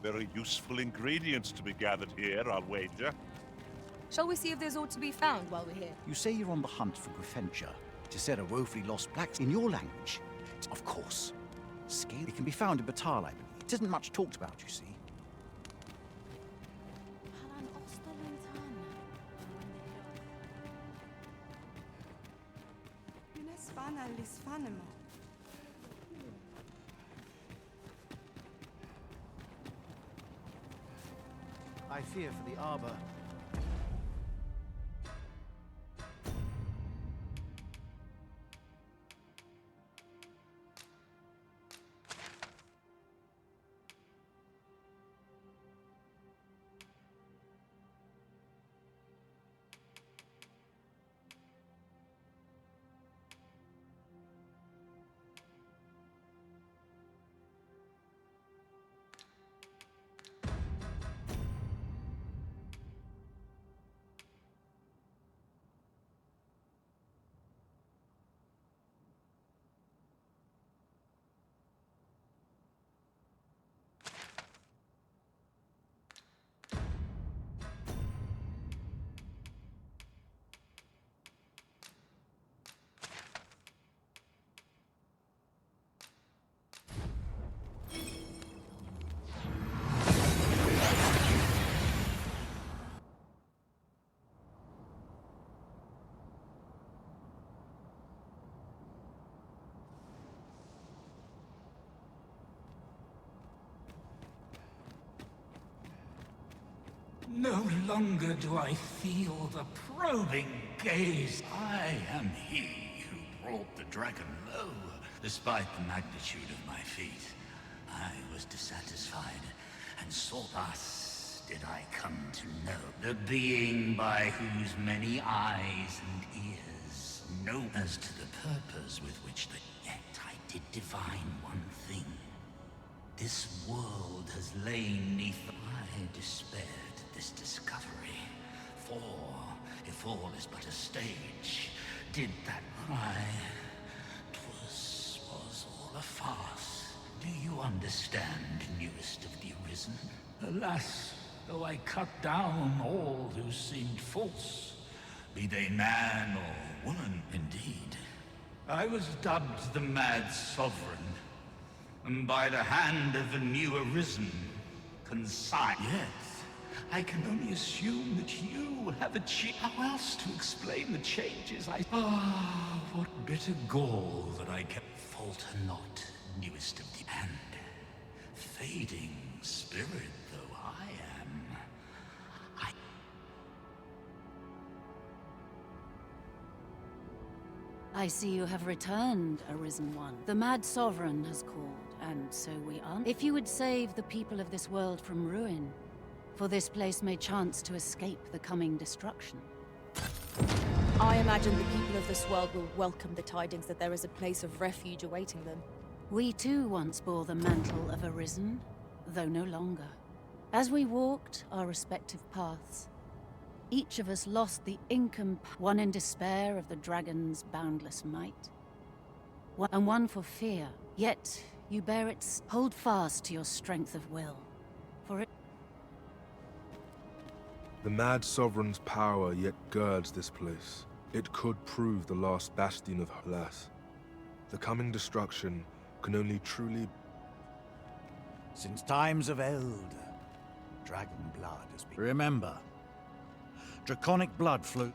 Very useful ingredients to be gathered here, I'll wager. Shall we see if there's aught to be found while we're here? You say you're on the hunt for Griffenture, to set a woefully lost black in your language. Of course. Scale. It can be found in Batal, I believe. It isn't much talked about, you see. I fear for the arbor. No longer do I feel the probing gaze. I am he who brought the dragon low. Despite the magnitude of my feat, I was dissatisfied, and sought thus did I come to know the being by whose many eyes and ears know. As to the purpose with which yet I did divine one thing. This world has lain neath. I despaired this discovery. For if all is but a stage, did that was all a farce. Do you understand, newest of the arisen? Alas, though I cut down all who seemed false, be they man or woman indeed, I was dubbed the Mad Sovereign, and by the hand of the new arisen, consigned. Yet, I can only assume that you have achieved. How else to explain the changes I... Ah, what bitter gall that I kept. Falter not, newest of the hand. Fading spirit though I am, I see you have returned, Arisen One. The Mad Sovereign has called, and so we are. If you would save the people of this world from ruin, for this place may chance to escape the coming destruction. I imagine the people of this world will welcome the tidings that there is a place of refuge awaiting them. We too once bore the mantle of Arisen, though no longer. As we walked our respective paths, each of us lost the one in despair of the dragon's boundless might, and one for fear. Yet you bear its. Hold fast to your strength of will, for it. The Mad Sovereign's power yet girds this place. It could prove the last bastion of Alas. The coming destruction can only truly... Since times of eld, dragon blood has been... Remember, draconic blood flew...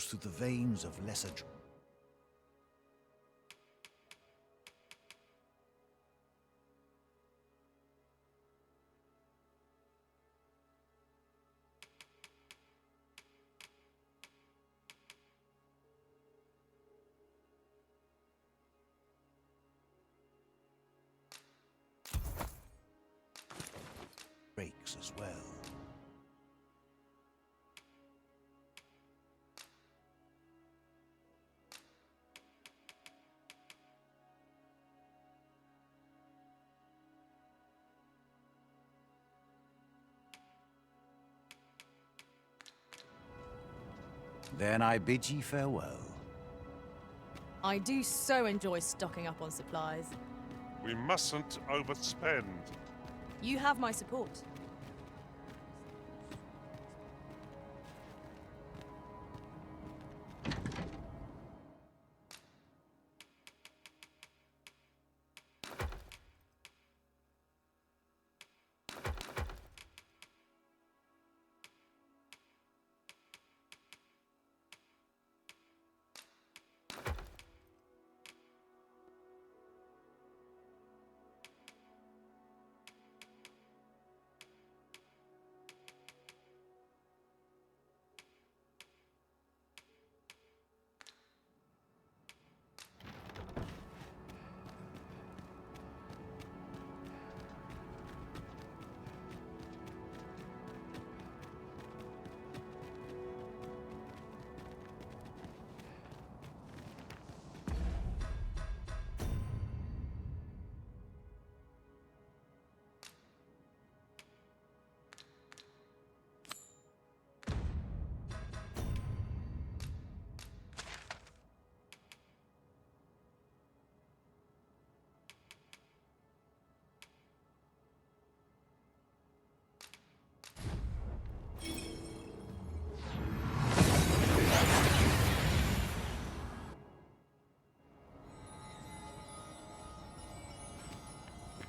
through the veins of lesser... breaks as well. Then I bid ye farewell. I do so enjoy stocking up on supplies. We mustn't overspend. You have my support.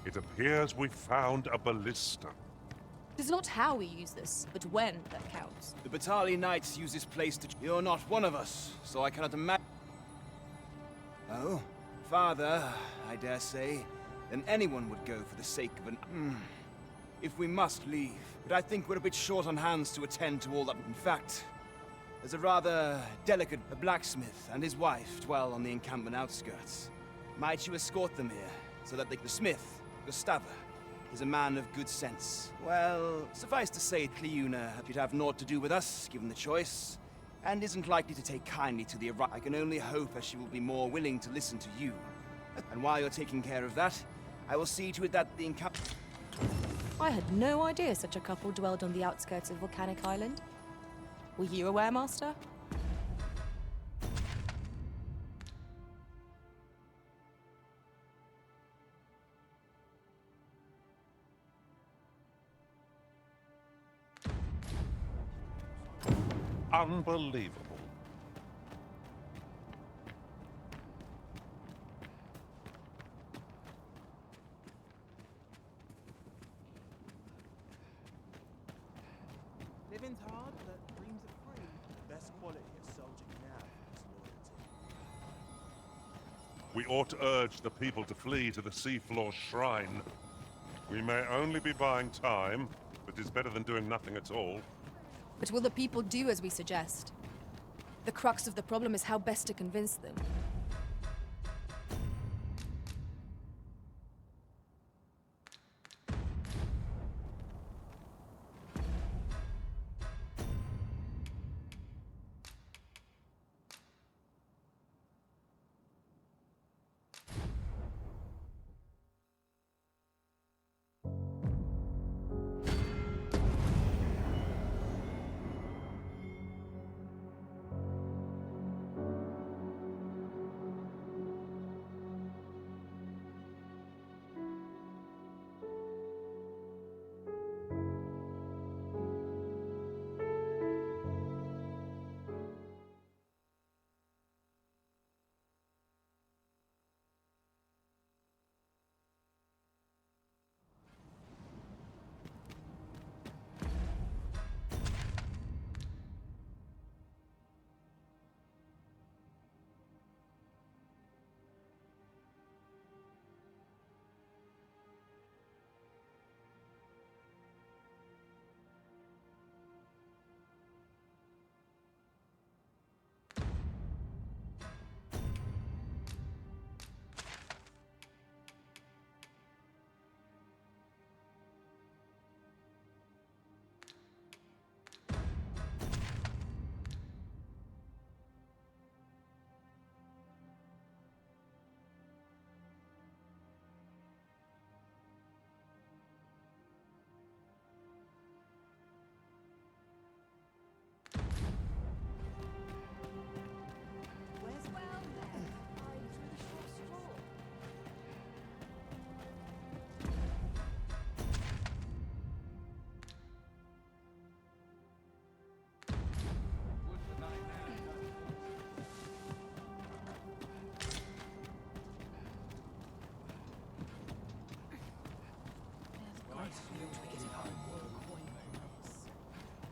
It appears we found a ballista. It is not how we use this, but when that counts. The Batali Knights use this place to... You're not one of us, so I cannot imagine... Oh? Farther, I dare say, than anyone would go for the sake of an... If we must leave, but I think we're a bit short on hands to attend to all that. In fact, there's a rather delicate blacksmith and his wife dwell on the encampment outskirts. Might you escort them here, so that the smith, Gustava, is a man of good sense. Well, suffice to say, Cleuna should have naught to do with us, given the choice, and isn't likely to take kindly to the I can only hope that she will be more willing to listen to you. And while you're taking care of that, I will see to it that the encampment... I had no idea such a couple dwelled on the outskirts of Volcanic Island. Were you aware, Master? Unbelievable. Living's hard, but dreams are free. The best quality of soldier can have is loyalty. We ought to urge the people to flee to the seafloor shrine. We may only be buying time, but it's better than doing nothing at all. But will the people do as we suggest? The crux of the problem is how best to convince them.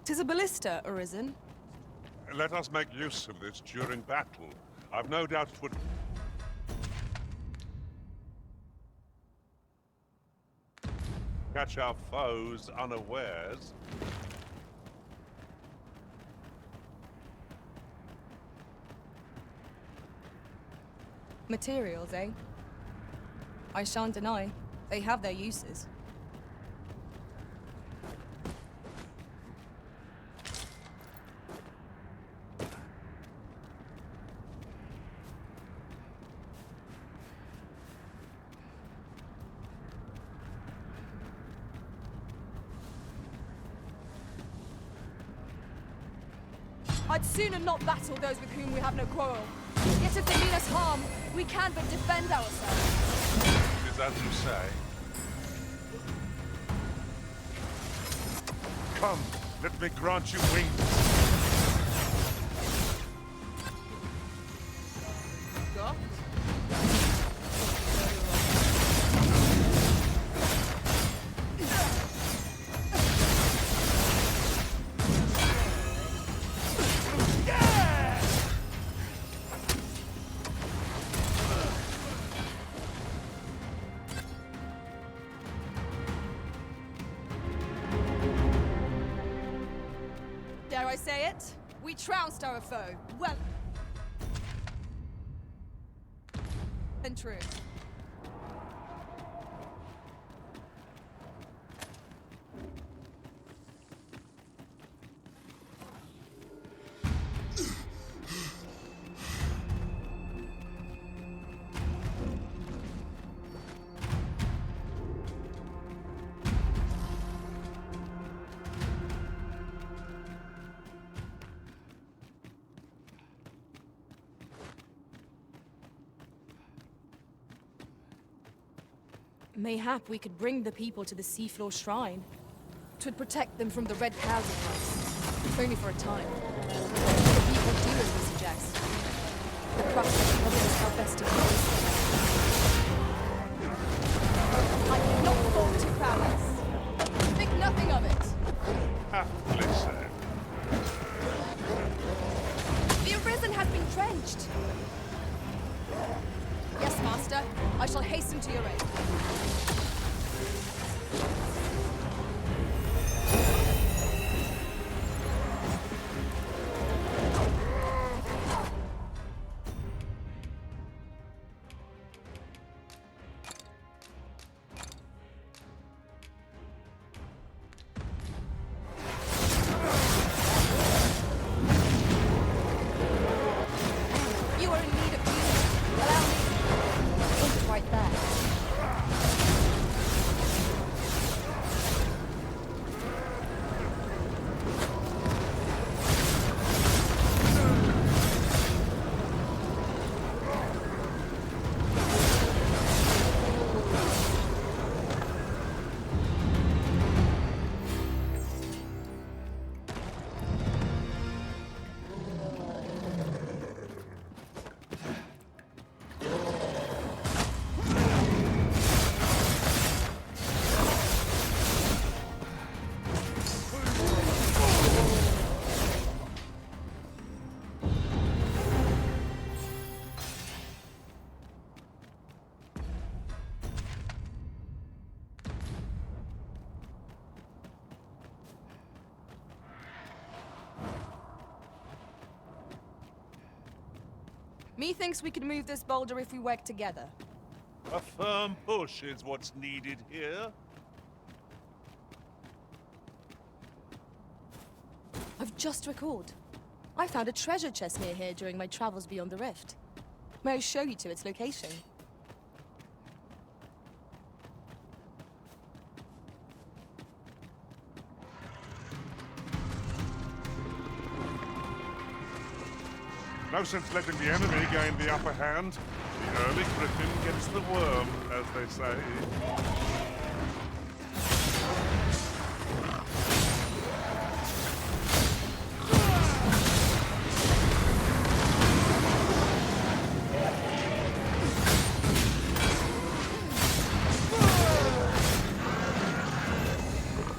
'Tis a ballista, Arisen. Let us make use of this during battle. I've no doubt it would... catch our foes unawares. Materials, eh? I shan't deny. They have their uses. I'd sooner not battle those with whom we have no quarrel. Yet if they mean us harm, we can but defend ourselves. It is as you say. Come, let me grant you wings. Go. Dare I say it? We trounced our foe. Well and true. Mayhap we could bring the people to the seafloor shrine. 'Twould protect them from the red clouds of us, if only for a time. The people do as we suggest. The prospect of it is how best to face them. I cannot fall to prowess. Think nothing of it. Aptly said. The Arisen has been drenched. Yes, Master. I shall hasten to your aid. You are in need of unity. Allow me. It's right there. Methinks we could move this boulder if we work together. A firm push is what's needed here. I've just recalled. I found a treasure chest near here during my travels beyond the rift. May I show you to its location? No sense letting the enemy gain the upper hand. The early griffin gets the worm, as they say.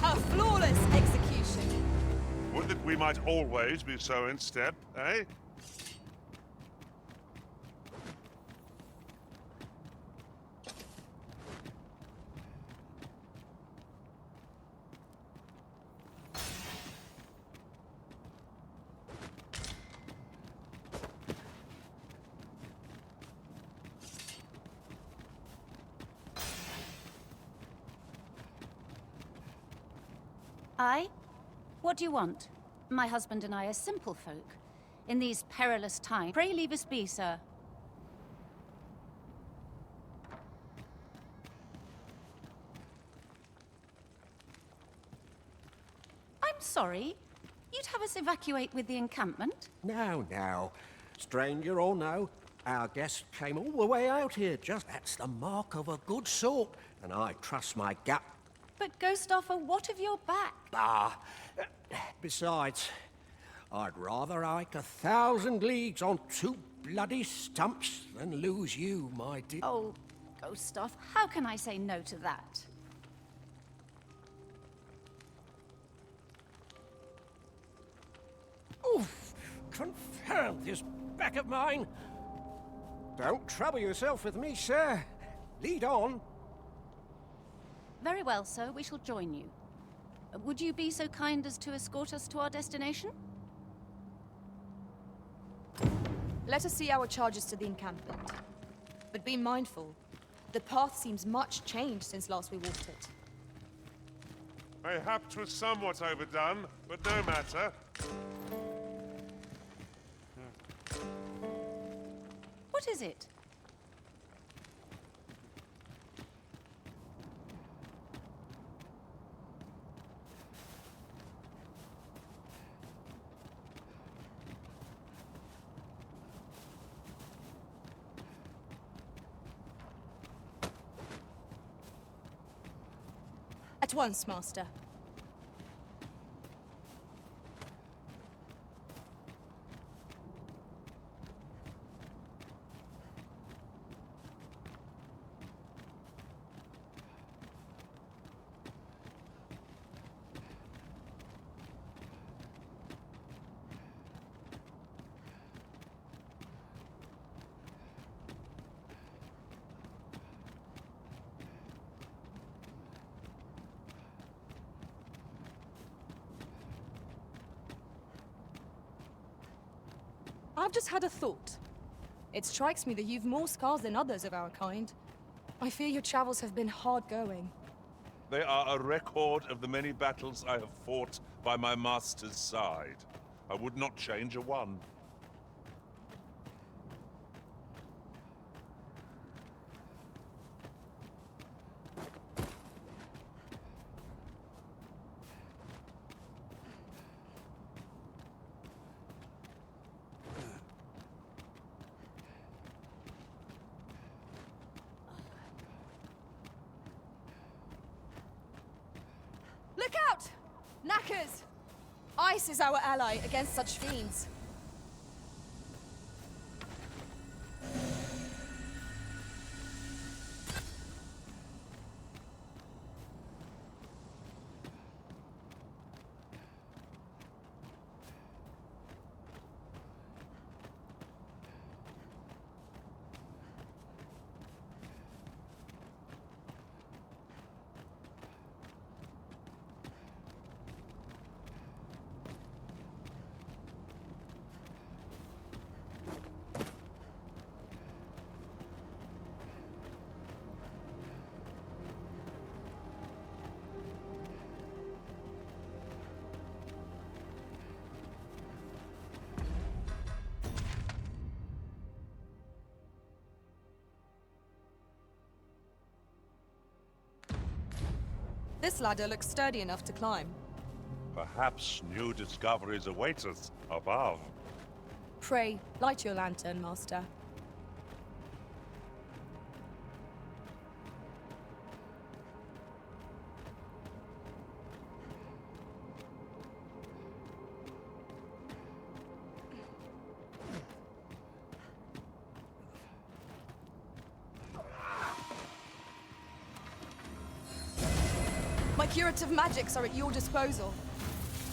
A flawless execution. Would might always be so in step, eh? Aye? What do you want? My husband and I are simple folk. In these perilous times, pray leave us be, sir. I'm sorry. You'd have us evacuate with the encampment? Now. Stranger or no, our guest came all the way out here. That's the mark of a good sort. And I trust my gut. But Ghost offer, what of your back? Besides, I'd rather hike 1,000 leagues on 2 bloody stumps than lose you, my dear. Oh, Ghost off, how can I say no to that? Oof! Confound this back of mine! Don't trouble yourself with me, sir. Lead on. Very well, sir. We shall join you. Would you be so kind as to escort us to our destination? Let us see our charges to the encampment. But be mindful. The path seems much changed since last we walked it. Mayhap 'twas somewhat overdone, but no matter. What is it? At once, Master. I've just had a thought. It strikes me that you've more scars than others of our kind. I fear your travels have been hard going. They are a record of the many battles I have fought by my master's side. I would not change a one. Look out! Knackers! Ice is our ally against such fiends. This ladder looks sturdy enough to climb. Perhaps new discoveries await us above. Pray, light your lantern, Master. My curative magics are at your disposal.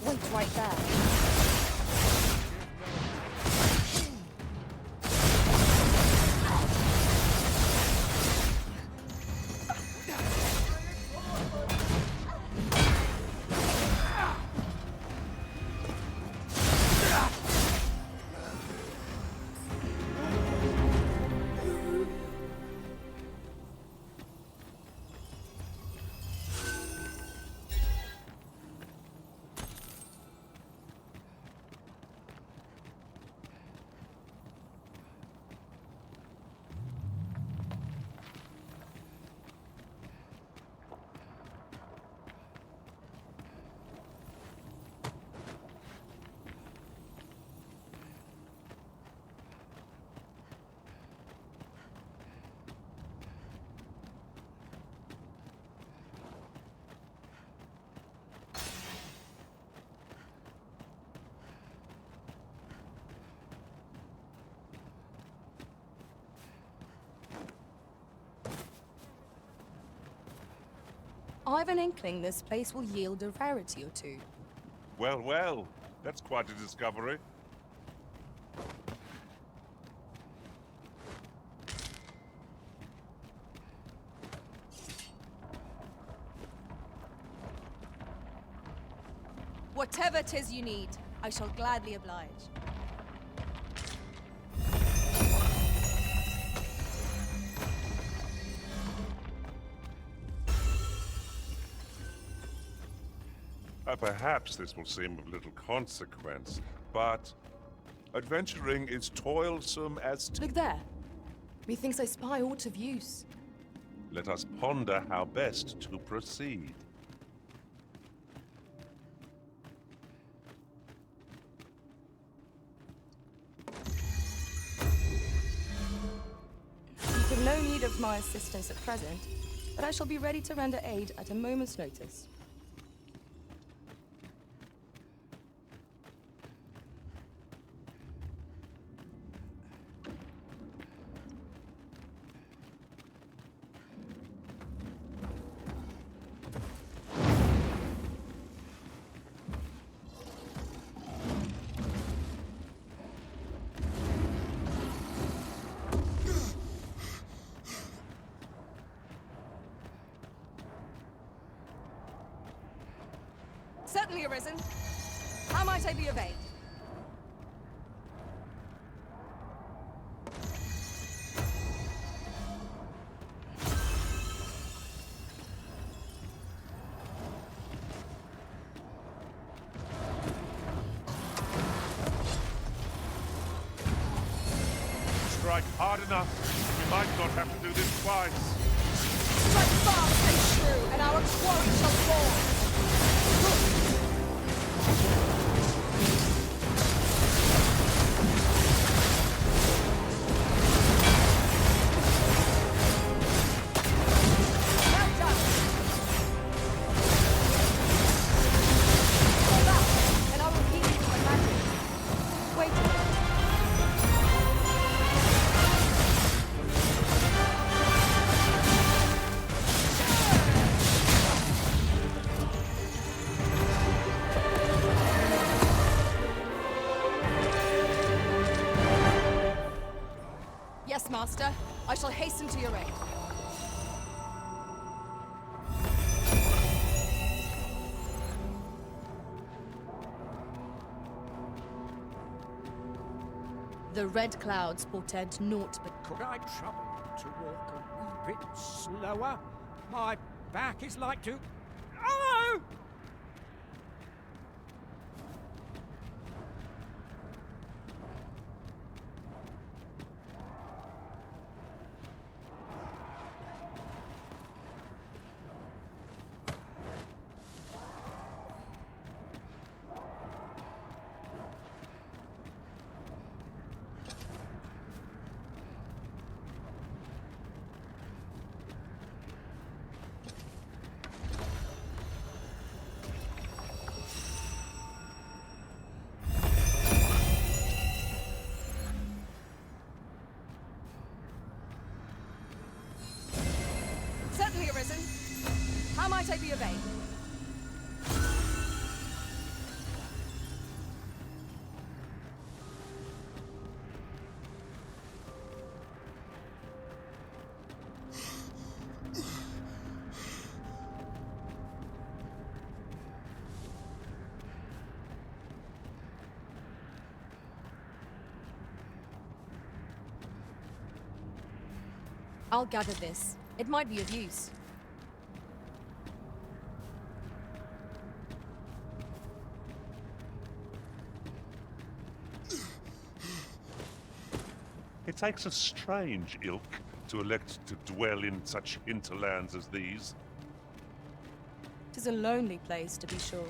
Wait right there. I've an inkling this place will yield a rarity or two. Well, well, that's quite a discovery. Whatever 'tis you need, I shall gladly oblige. Perhaps this will seem of little consequence, but adventuring is toilsome as Look there. Methinks I spy aught of use. Let us ponder how best to proceed. You have no need of my assistance at present, but I shall be ready to render aid at a moment's notice. Certainly, Arisen. How might I be of aid? Strike hard enough. We might not have to do this twice. Strike fast and true, and our quarry shall fall. Yes, Master. I shall hasten to your aid. The red clouds portend naught but... Could I trouble you to walk a wee bit slower? My back is like to... Oh! Certainly, Arisen. How might I be of aid? I'll gather this. It might be of use. It takes a strange ilk to elect to dwell in such hinterlands as these. 'Tis a lonely place, to be sure.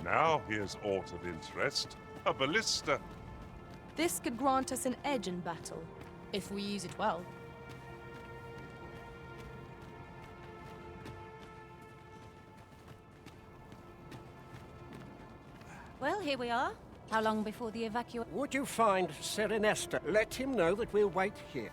Now here's aught of interest. A ballista. This could grant us an edge in battle, if we use it well. Well, here we are. How long before the evacuation? Would you find Serenesta? Let him know that we'll wait here.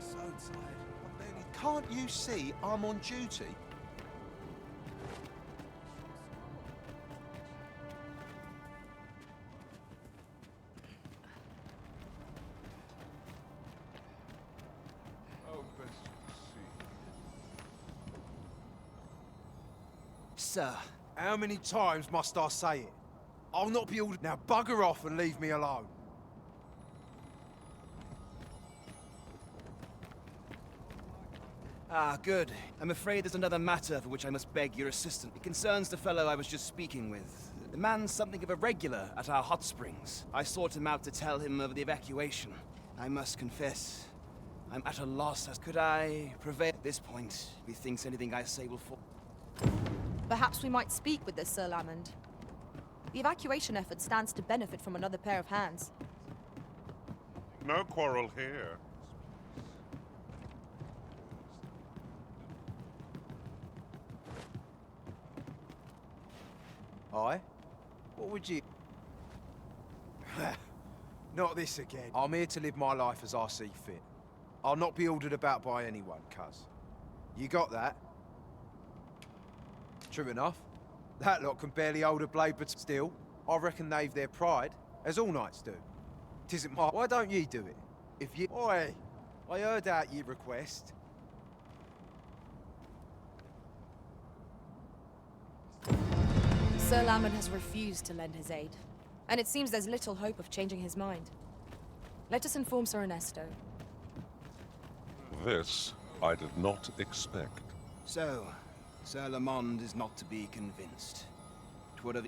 So tired. Can't you see I'm on duty? Sir, How many times must I say it? I'll not be ordered. Now bugger off and leave me alone. ah, good. I'm afraid there's another matter for which I must beg your assistance. It concerns the fellow I was just speaking with. The man's something of a regular at our hot springs. I sought him out to tell him of the evacuation. I must confess, I'm at a loss as could I prevail at this point. Methinks anything I say will fall. Perhaps we might speak with this Sir Lamond. The evacuation effort stands to benefit from another pair of hands. No quarrel here. Aye? What would you... Not this again. I'm here to live my life as I see fit. I'll not be ordered about by anyone, cuz. You got that? True enough. That lot can barely hold a blade, but still, I reckon they've their pride, as all knights do. 'Tisn't my... Why don't ye do it? If you... Oi! I heard out your request. Sir Lamond has refused to lend his aid, and it seems there's little hope of changing his mind. Let us inform Sir Ernesto. This I did not expect. So, Sir Lamond is not to be convinced.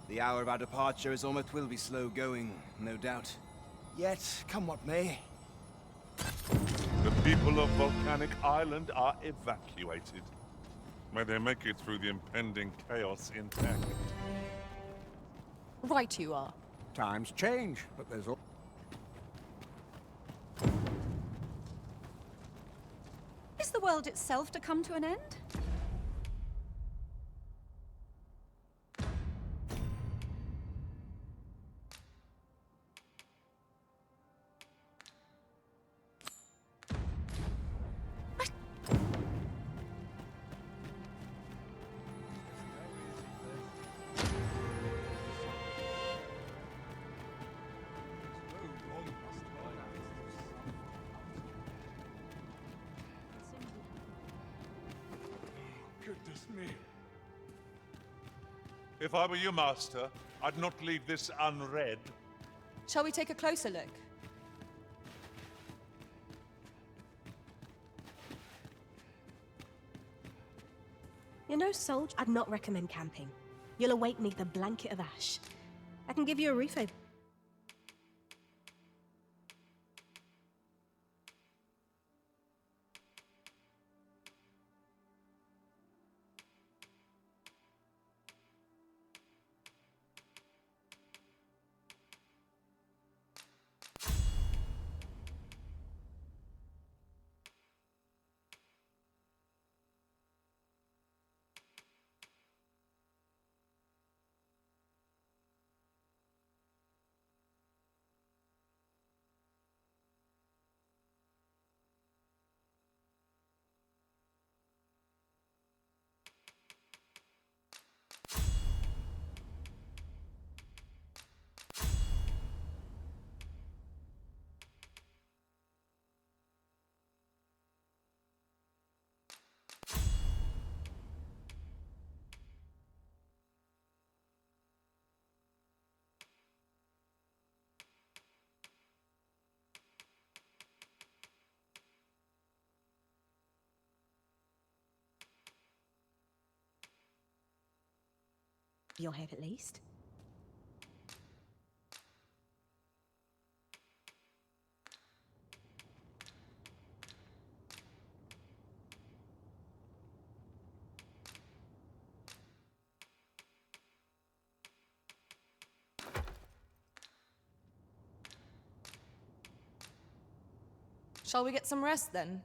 The hour of our departure is almost will be slow going, no doubt. Yet, come what may. The people of Volcanic Island are evacuated. May they make it through the impending chaos intact. Right you are. Times change, but there's all... Is the world itself to come to an end? Goodness me. If I were your master, I'd not leave this unread. Shall we take a closer look? You know, soldier, I'd not recommend camping. You'll await me with a blanket of ash. I can give you a roof over. Your head, at least. Shall we get some rest then?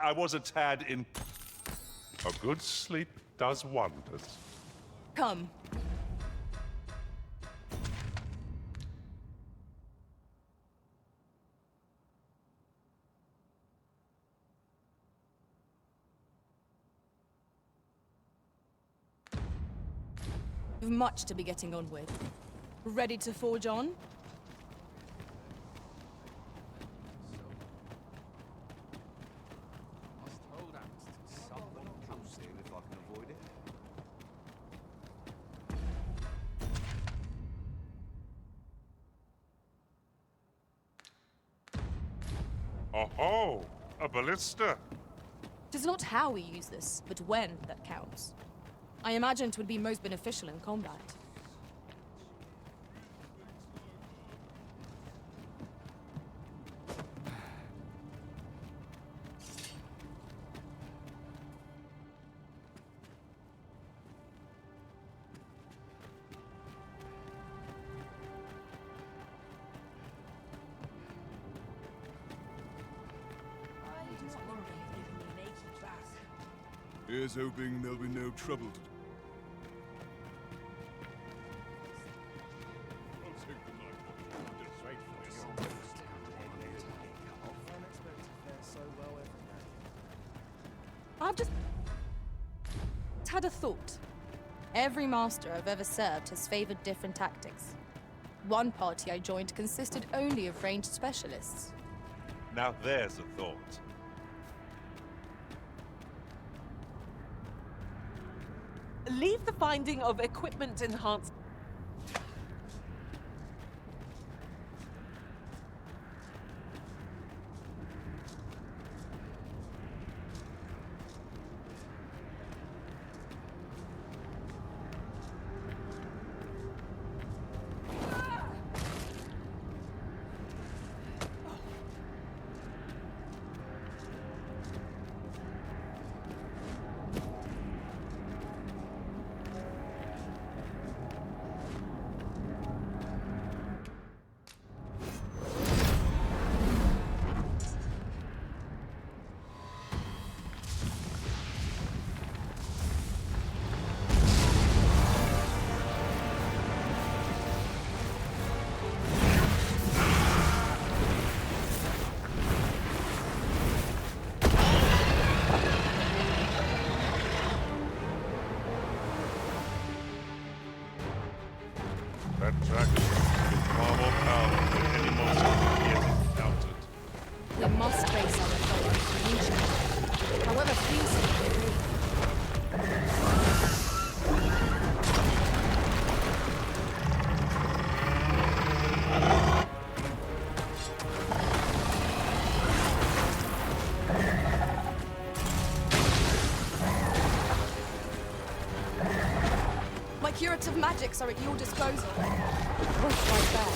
I was a tad in... A good sleep does wonders. Come. You've much to be getting on with. Ready to forge on? Oh, a ballista. It is not how we use this, but when that counts. I imagine it would be most beneficial in combat. Here's hoping there'll be no trouble to... I've just had a thought. Every master I've ever served has favored different tactics. One party I joined consisted only of ranged specialists. Now there's a thought. Leave the finding of equipment enhanced. That dragon is far more powerful than any monster yet encountered. We must face our authority, however fearsome it may be. My curative magics are at your disposal. What's like that?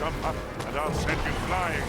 jump up and I'll send you flying.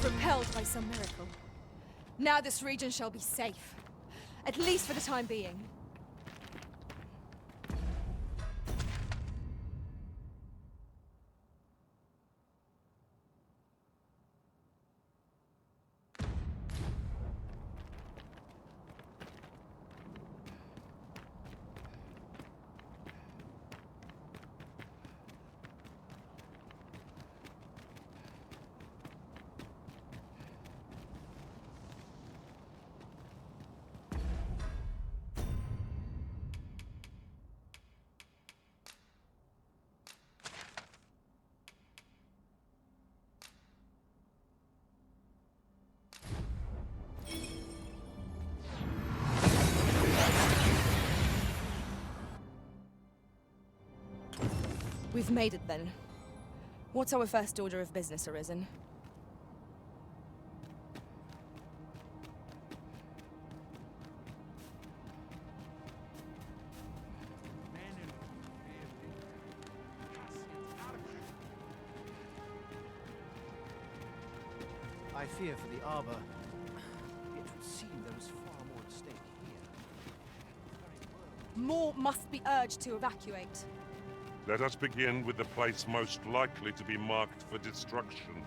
Repelled by some miracle. Now this region shall be safe. At least for the time being. We've made it then. What's our first order of business, Arisen? I fear for the Arbor. It would seem there is far more at stake here. More must be urged to evacuate. Let us begin with the place most likely to be marked for destruction.